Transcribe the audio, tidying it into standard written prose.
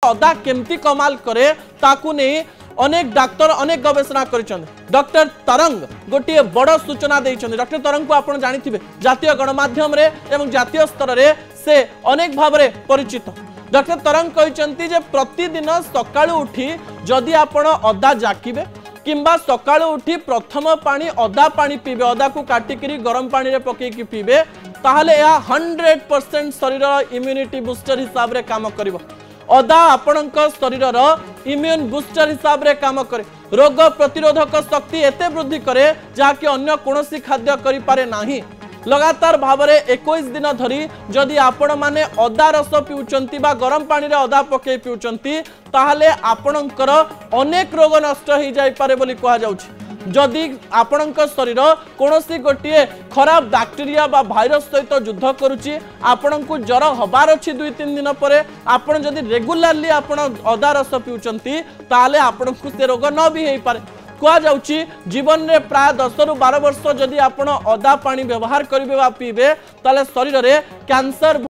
अदा केमती कमाल करे ताकू नहीं अनेक डाक्तर अनेक गवेषणा कर डॉक्टर तरंग गोटे बड़ सूचना देइछन्ति। डॉक्टर तरंग को आपण जानिथिबे जातीय गणमाध्यम रे एवं जातीय स्तर रे से अनेक भाव में परिचित। डॉक्टर तरंग कहते जे प्रतिदिन सकाळु उठी जदि आपण अदा जाकिबे किंबा सकाळु उठी प्रथम पानी अदा पानी पीबे अदा को काटिकी गरम पानी रे पकेकी पीबे ताहले या 100% शरीर इम्यूनिटी बूस्टर हिसाब रे काम करिवो। अदा आपणक शरीर इम्यून बूस्टर हिसाब रे काम करे रोग प्रतिरोधक शक्ति एते वृद्धि करे जाकि अन्य कोनोसी खाद्य करि पारे नाही। लगातार भाव में 21 दिन धरी जदि आपण माने अदा रस पिउचंती बा गरम पानी रे अदा पके पिउचंती ताहले आपणकर अनेक रोग नष्ट हो जाय पारे बोली कहा जाउछि। जदि आपणक शरीर कोनोसी गोटिए खराब बैक्टीरिया बा भाइरस सहित युद्ध करुछि आपणको ज्वर हबार अछि 2-3 दिन परे आपण जदि रेगुलरली आपण अदा रस पिउचंती ताहले आपणको से रोग न भी हेई पारे। कह जाउछि जीवन में प्राय 10 रु 12 वर्ष जदि आपण अदा पानी व्यवहार करिवे बा पीबे ताले शरीर रे कैंसर